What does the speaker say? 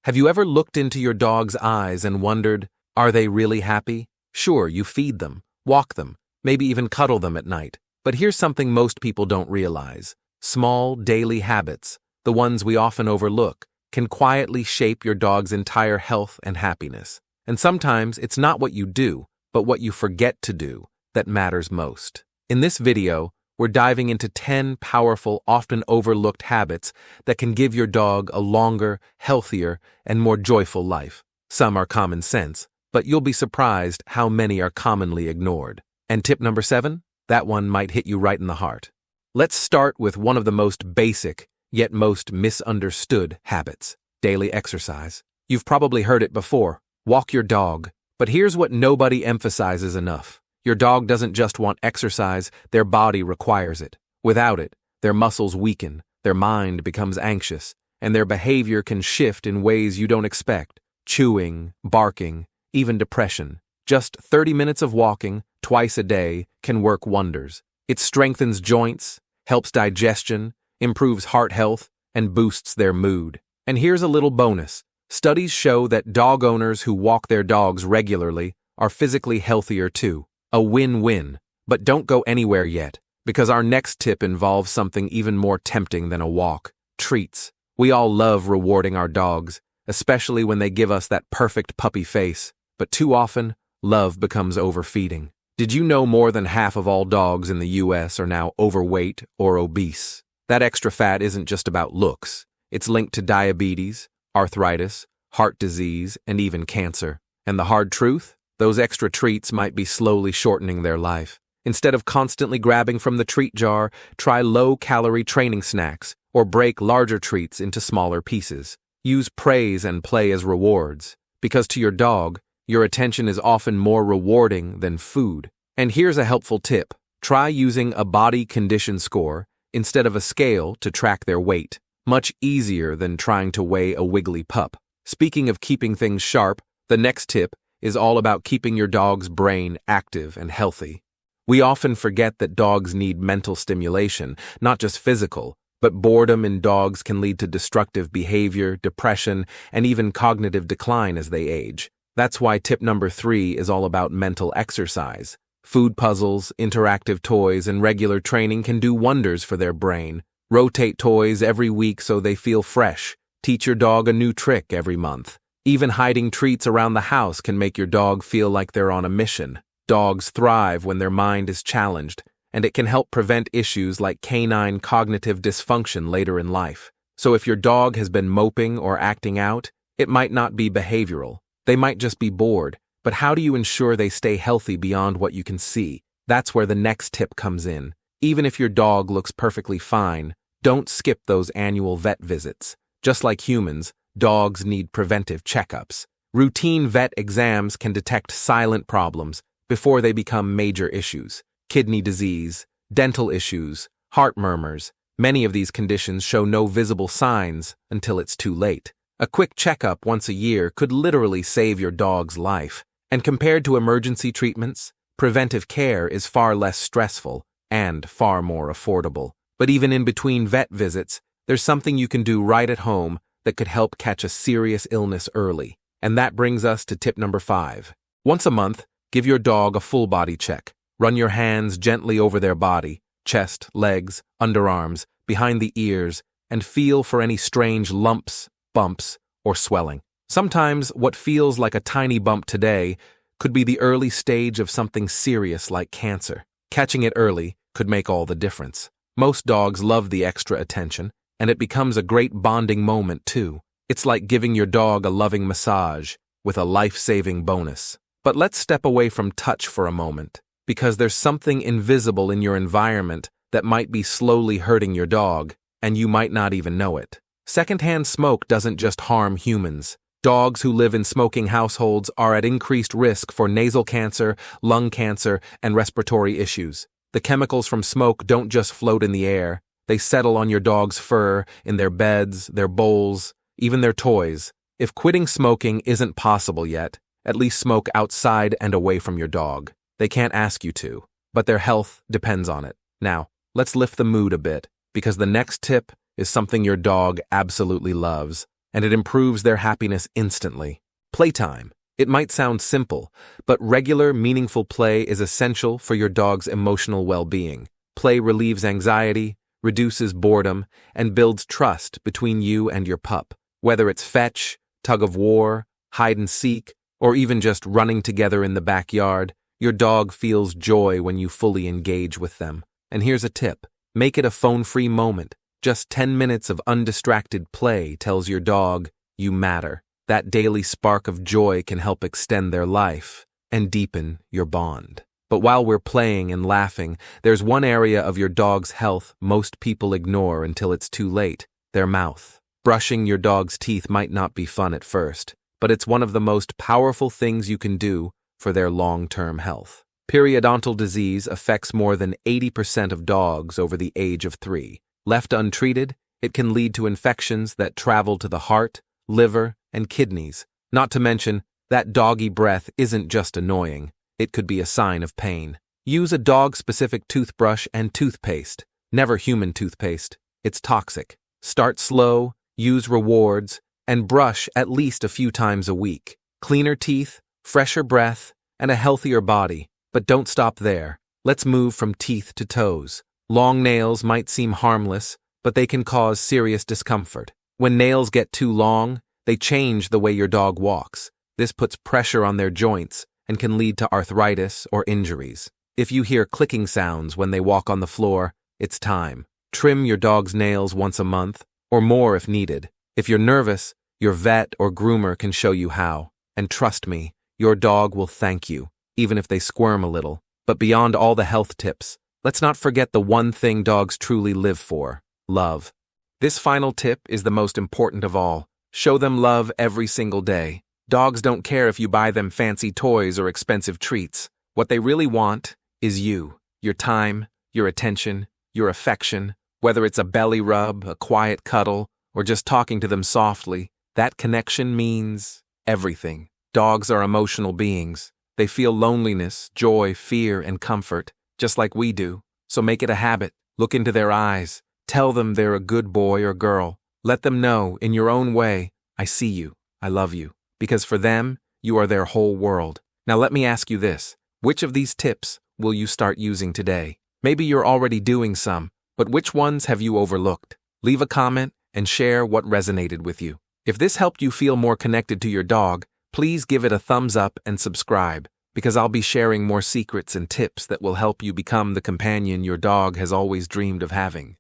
Have you ever looked into your dog's eyes and wondered, are they really happy? Sure, you feed them, walk them, maybe even cuddle them at night. But here's something most people don't realize. Small, daily habits, the ones we often overlook, can quietly shape your dog's entire health and happiness. And sometimes it's not what you do, but what you forget to do, that matters most. In this video, we're diving into 10 powerful, often overlooked habits that can give your dog a longer, healthier, and more joyful life. Some are common sense, but you'll be surprised how many are commonly ignored. And tip number 7? That one might hit you right in the heart. Let's start with one of the most basic, yet most misunderstood habits: daily exercise. You've probably heard it before: walk your dog. But here's what nobody emphasizes enough. Your dog doesn't just want exercise, their body requires it. Without it, their muscles weaken, their mind becomes anxious, and their behavior can shift in ways you don't expect. Chewing, barking, even depression. Just 30 minutes of walking, twice a day, can work wonders. It strengthens joints, helps digestion, improves heart health, and boosts their mood. And here's a little bonus. Studies show that dog owners who walk their dogs regularly are physically healthier too. A win-win. But don't go anywhere yet, because our next tip involves something even more tempting than a walk: treats. We all love rewarding our dogs, especially when they give us that perfect puppy face. But too often, love becomes overfeeding. Did you know more than half of all dogs in the US are now overweight or obese? That extra fat isn't just about looks. It's linked to diabetes, arthritis, heart disease, and even cancer. And the hard truth? Those extra treats might be slowly shortening their life. Instead of constantly grabbing from the treat jar, try low-calorie training snacks, or break larger treats into smaller pieces. Use praise and play as rewards, because to your dog, your attention is often more rewarding than food. And here's a helpful tip: try using a body condition score instead of a scale to track their weight. Much easier than trying to weigh a wiggly pup. Speaking of keeping things sharp, the next tip is all about keeping your dog's brain active and healthy. We often forget that dogs need mental stimulation, not just physical, but boredom in dogs can lead to destructive behavior, depression, and even cognitive decline as they age. That's why tip number 3 is all about mental exercise. Food puzzles, interactive toys, and regular training can do wonders for their brain. Rotate toys every week so they feel fresh. Teach your dog a new trick every month. Even hiding treats around the house can make your dog feel like they're on a mission. Dogs thrive when their mind is challenged, and it can help prevent issues like canine cognitive dysfunction later in life. So if your dog has been moping or acting out, it might not be behavioral. They might just be bored. But how do you ensure they stay healthy beyond what you can see? That's where the next tip comes in. Even if your dog looks perfectly fine, don't skip those annual vet visits. Just like humans, dogs need preventive checkups. Routine vet exams can detect silent problems before they become major issues. Kidney disease, dental issues, heart murmurs. Many of these conditions show no visible signs until it's too late. A quick checkup once a year could literally save your dog's life. And compared to emergency treatments, preventive care is far less stressful and far more affordable. But even in between vet visits, there's something you can do right at home that could help catch a serious illness early. And that brings us to tip number 5. Once a month, give your dog a full body check. Run your hands gently over their body, chest, legs, underarms, behind the ears, and feel for any strange lumps, bumps, or swelling. Sometimes what feels like a tiny bump today could be the early stage of something serious like cancer. Catching it early could make all the difference. Most dogs love the extra attention, and it becomes a great bonding moment too. It's like giving your dog a loving massage with a life-saving bonus. But let's step away from touch for a moment, because there's something invisible in your environment that might be slowly hurting your dog, and you might not even know it. Secondhand smoke doesn't just harm humans. Dogs who live in smoking households are at increased risk for nasal cancer, lung cancer, and respiratory issues. The chemicals from smoke don't just float in the air. They settle on your dog's fur, in their beds, their bowls, even their toys. If quitting smoking isn't possible yet, at least smoke outside and away from your dog. They can't ask you to, but their health depends on it. Now, let's lift the mood a bit, because the next tip is something your dog absolutely loves: and it improves their happiness instantly. Playtime. It might sound simple, but regular, meaningful play is essential for your dog's emotional well-being. Play relieves anxiety, reduces boredom, and builds trust between you and your pup. Whether it's fetch, tug of war, hide and seek, or even just running together in the backyard, your dog feels joy when you fully engage with them. And here's a tip. Make it a phone-free moment. Just 10 minutes of undistracted play tells your dog you matter. That daily spark of joy can help extend their life and deepen your bond. But while we're playing and laughing, there's one area of your dog's health most people ignore until it's too late: their mouth. Brushing your dog's teeth might not be fun at first, but it's one of the most powerful things you can do for their long-term health. Periodontal disease affects more than 80% of dogs over the age of 3. Left untreated, it can lead to infections that travel to the heart, liver, and kidneys. Not to mention, that doggy breath isn't just annoying, it could be a sign of pain. Use a dog-specific toothbrush and toothpaste, never human toothpaste. It's toxic. Start slow, use rewards, and brush at least a few times a week. Cleaner teeth, fresher breath, and a healthier body. But don't stop there. Let's move from teeth to toes. Long nails might seem harmless, but they can cause serious discomfort. When nails get too long, they change the way your dog walks. This puts pressure on their joints and can lead to arthritis or injuries. If you hear clicking sounds when they walk on the floor, it's time. Trim your dog's nails once a month, or more if needed. If you're nervous, your vet or groomer can show you how. And trust me, your dog will thank you, even if they squirm a little. But beyond all the health tips, let's not forget the one thing dogs truly live for: love. This final tip is the most important of all. Show them love every single day. Dogs don't care if you buy them fancy toys or expensive treats. What they really want is you, your time, your attention, your affection. Whether it's a belly rub, a quiet cuddle, or just talking to them softly, that connection means everything. Dogs are emotional beings. They feel loneliness, joy, fear, and comfort, just like we do. So make it a habit. Look into their eyes. Tell them they're a good boy or girl. Let them know, in your own way, I see you, I love you. Because for them, you are their whole world. Now let me ask you this. Which of these tips will you start using today? Maybe you're already doing some, but which ones have you overlooked? Leave a comment and share what resonated with you. If this helped you feel more connected to your dog, please give it a thumbs up and subscribe, because I'll be sharing more secrets and tips that will help you become the companion your dog has always dreamed of having.